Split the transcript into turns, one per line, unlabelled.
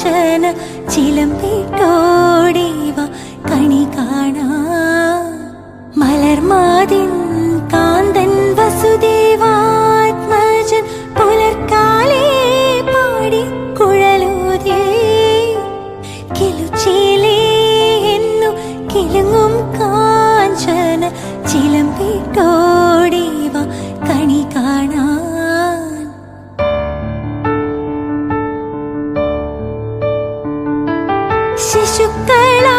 കാഞ്ചന ചിലമ്പിട്ടോടിവ കണി കാണാ മലർമാതിൻ കാന്തൻ വസുദേവാത്മജൻ പുലർക്കാലേ പാടി കുഴലൂതേ കിലുച്ചിലേ എന്നു കിലുങ്ങും കാഞ്ചന ചിലമ്പിട്ടോടിവ കണി കാണാൻ ശിശുക്കളാ